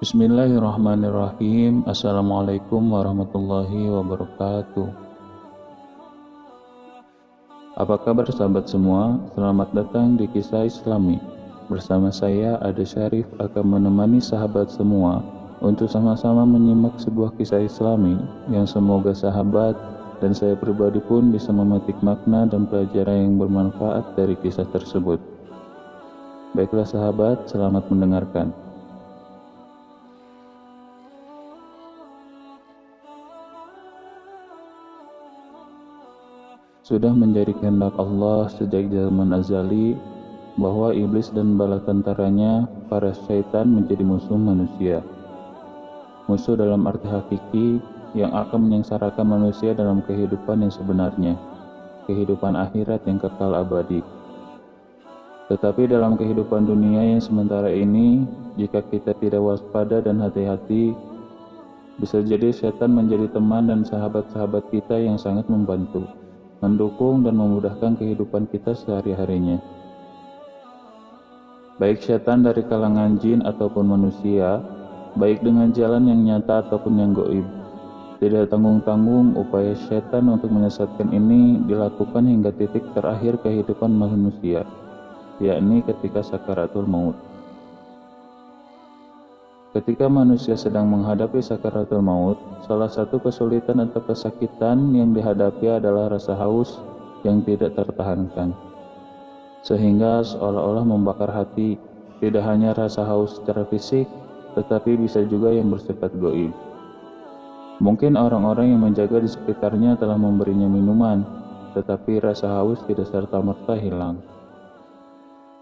Bismillahirrahmanirrahim. Assalamualaikum warahmatullahi wabarakatuh. Apa kabar sahabat semua? Selamat datang di Kisah Islami. Bersama saya Ade Syarif akan menemani sahabat semua untuk sama-sama menyimak sebuah kisah Islami yang semoga sahabat dan saya pribadi pun bisa memetik makna dan pelajaran yang bermanfaat dari kisah tersebut. Baiklah sahabat, selamat mendengarkan. Sudah menjadi kehendak Allah sejak zaman azali bahwa iblis dan bala tentaranya, para syaitan, menjadi musuh manusia. Musuh dalam arti hakiki yang akan menyengsarakan manusia dalam kehidupan yang sebenarnya, kehidupan akhirat yang kekal abadi. Tetapi dalam kehidupan dunia yang sementara ini, jika kita tidak waspada dan hati-hati, bisa jadi setan menjadi teman dan sahabat-sahabat kita yang sangat membantu, mendukung dan memudahkan kehidupan kita sehari-harinya. Baik setan dari kalangan jin ataupun manusia, baik dengan jalan yang nyata ataupun yang gaib. Tidak tanggung-tanggung upaya setan untuk menyesatkan ini dilakukan hingga titik terakhir kehidupan manusia, yakni ketika sakaratul maut. Ketika manusia sedang menghadapi sakaratul maut, salah satu kesulitan atau kesakitan yang dihadapi adalah rasa haus yang tidak tertahankan, sehingga seolah-olah membakar hati. Tidak hanya rasa haus secara fisik, tetapi bisa juga yang bersifat gaib. Mungkin orang-orang yang menjaga di sekitarnya telah memberinya minuman, tetapi rasa haus tidak serta-merta hilang.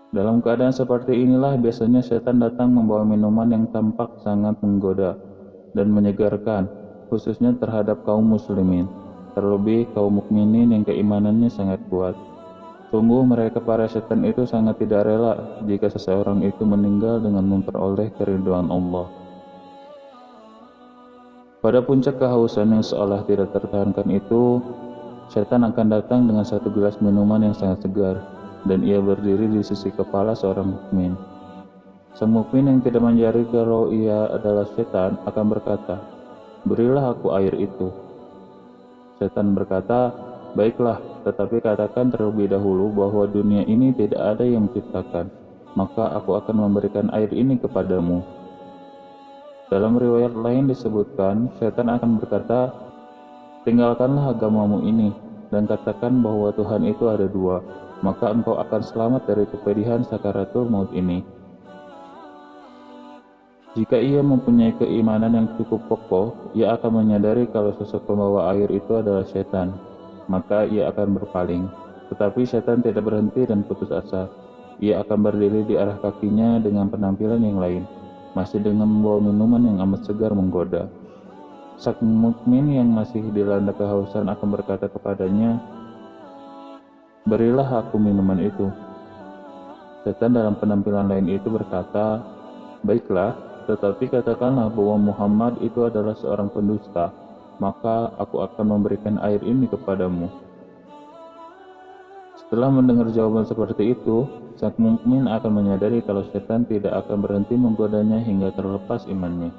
Dalam keadaan seperti inilah biasanya setan datang membawa minuman yang tampak sangat menggoda dan menyegarkan, khususnya terhadap kaum muslimin, terlebih kaum mukminin yang keimanannya sangat kuat. Sungguh mereka para setan itu sangat tidak rela jika seseorang itu meninggal dengan memperoleh keridhaan Allah. Pada puncak kehausan yang seolah tidak tertahankan itu, setan akan datang dengan satu gelas minuman yang sangat segar, dan ia berdiri di sisi kepala seorang mukmin. Sang mukmin yang tidak mencari kalau ia adalah setan akan berkata, "Berilah aku air itu." Setan berkata, "Baiklah, tetapi katakan terlebih dahulu bahwa dunia ini tidak ada yang menciptakan, maka aku akan memberikan air ini kepadamu." Dalam riwayat lain disebutkan, setan akan berkata, "Tinggalkanlah agamamu ini, dan katakan bahwa Tuhan itu ada dua, maka engkau akan selamat dari kepedihan sakaratul maut ini." Jika ia mempunyai keimanan yang cukup kokoh, ia akan menyadari kalau sosok pembawa air itu adalah setan, maka ia akan berpaling. Tetapi setan tidak berhenti dan putus asa. Ia akan berdiri di arah kakinya dengan penampilan yang lain, masih dengan membawa minuman yang amat segar menggoda. Sang mukmin yang masih dilanda kehausan akan berkata kepadanya, "Berilah aku minuman itu." Setan dalam penampilan lain itu berkata, "Baiklah, tetapi katakanlah bahwa Muhammad itu adalah seorang pendusta, maka aku akan memberikan air ini kepadamu." Setelah mendengar jawaban seperti itu, sang mukmin akan menyadari kalau setan tidak akan berhenti menggodanya hingga terlepas imannya.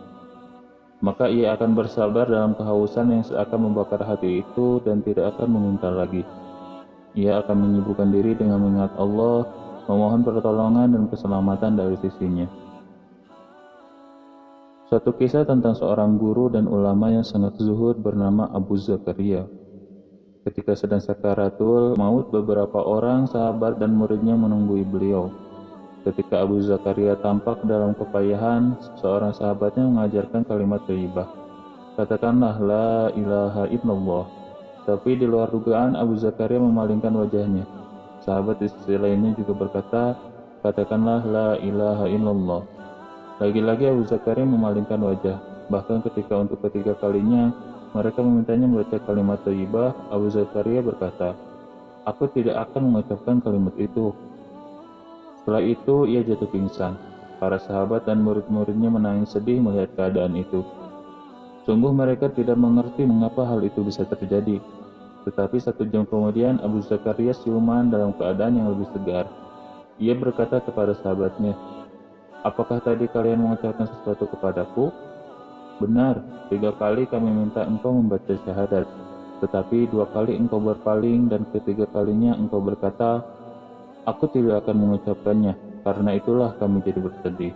Maka ia akan bersabar dalam kehausan yang seakan membakar hati itu dan tidak akan meminta lagi. Ia akan menyibukkan diri dengan mengingat Allah, memohon pertolongan dan keselamatan dari sisinya. Suatu kisah tentang seorang guru dan ulama yang sangat zuhud bernama Abu Zakaria. Ketika sedang sakaratul maut, beberapa orang sahabat dan muridnya menunggui beliau. Ketika Abu Zakaria tampak dalam kepayahan, seorang sahabatnya mengajarkan kalimat thayyibah. "Katakanlah la ilaha illallah." Tapi di luar dugaan, Abu Zakaria memalingkan wajahnya. Sahabat di sisi lainnya juga berkata, "Katakanlah la ilaha illallah." Lagi-lagi Abu Zakaria memalingkan wajah. Bahkan ketika untuk ketiga kalinya mereka memintanya membaca kalimat thayyibah, Abu Zakaria berkata, "Aku tidak akan mengucapkan kalimat itu." Setelah itu ia jatuh pingsan. Para sahabat dan murid-muridnya menangis sedih melihat keadaan itu. Sungguh mereka tidak mengerti mengapa hal itu bisa terjadi. Tetapi 1 jam kemudian Abu Zakaria siuman dalam keadaan yang lebih segar. Ia berkata kepada sahabatnya, Apakah tadi kalian mengucapkan sesuatu kepadaku? Benar, 3 kali kami minta engkau membaca syahadat, tetapi 2 kali engkau berpaling dan ketiga kalinya engkau berkata, aku tidak akan mengucapkannya, karena itulah kami jadi bersedih.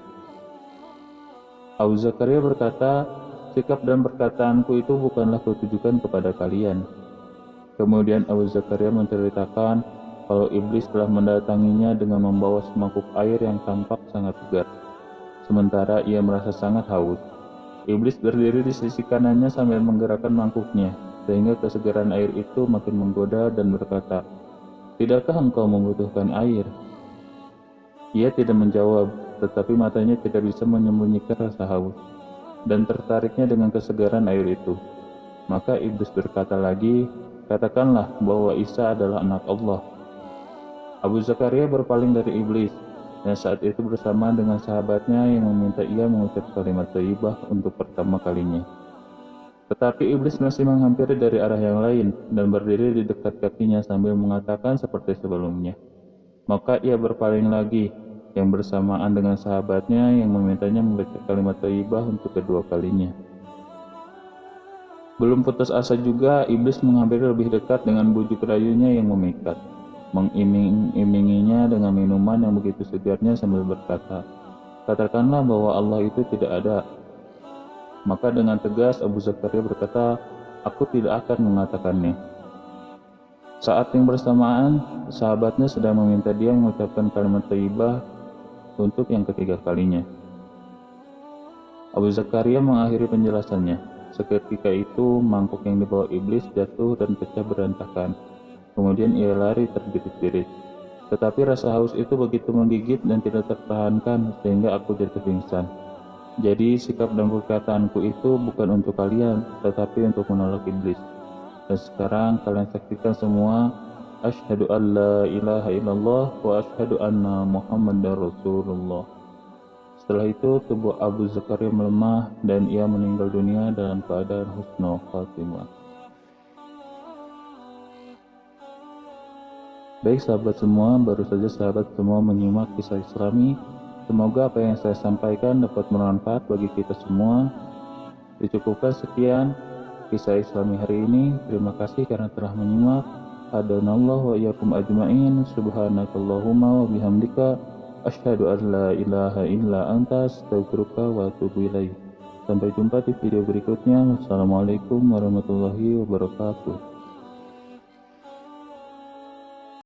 Abu Zakaria berkata, sikap dan perkataanku itu bukanlah kutujukan kepada kalian. Kemudian Abu Zakaria menceritakan kalau iblis telah mendatanginya dengan membawa semangkuk air yang tampak sangat segar, sementara ia merasa sangat haus. Iblis berdiri di sisi kanannya sambil menggerakkan mangkuknya, sehingga kesegaran air itu makin menggoda dan berkata, tidakkah engkau membutuhkan air? Ia tidak menjawab, tetapi matanya tidak bisa menyembunyikan rasa haus, dan tertariknya dengan kesegaran air itu. Maka iblis berkata lagi, katakanlah bahwa Isa adalah anak Allah. Abu Zakaria berpaling dari iblis, dan saat itu bersama dengan sahabatnya yang meminta ia mengucap kalimat thayyibah untuk pertama kalinya. Tetapi iblis masih menghampiri dari arah yang lain dan berdiri di dekat kakinya sambil mengatakan seperti sebelumnya. Maka ia berpaling lagi, yang bersamaan dengan sahabatnya yang memintanya membaca kalimat thayyibah untuk kedua kalinya. Belum putus asa juga, iblis menghampiri lebih dekat dengan bujuk rayunya yang memikat, mengiming-iminginya dengan minuman yang begitu segarnya sambil berkata, katakanlah bahwa Allah itu tidak ada. Maka dengan tegas Abu Zakaria berkata, aku tidak akan mengatakannya. Saat yang bersamaan, sahabatnya sedang meminta dia mengucapkan kalimat thayyibah untuk yang ketiga kalinya. Abu Zakaria mengakhiri penjelasannya. Seketika itu, mangkuk yang dibawa iblis jatuh dan pecah berantakan. Kemudian ia lari terbirit-birit. Tetapi rasa haus itu begitu menggigit dan tidak tertahankan sehingga aku jatuh pingsan. Jadi sikap dan perkataanku itu bukan untuk kalian, tetapi untuk menolak iblis. Dan sekarang kalian saksikan semua, asyhadu an la ilaha illallah wa asyhadu anna muhammadar rasulullah. Setelah itu tubuh Abu Zakaria melemah dan ia meninggal dunia dalam keadaan husnul khatimah. Baik sahabat semua, baru saja sahabat semua menyimak kisah Islami. Semoga apa yang saya sampaikan dapat bermanfaat bagi kita semua. Dicukupkan sekian kisah Islami hari ini. Terima kasih karena telah menyimak. Hadanallahu wa iyyakum ajma'in. Subhanakallahumma wa bihamdika asyhadu an la ilaha illa anta astaghfiruka wa atubu ilaik. Sampai jumpa di video berikutnya. Wassalamualaikum warahmatullahi wabarakatuh.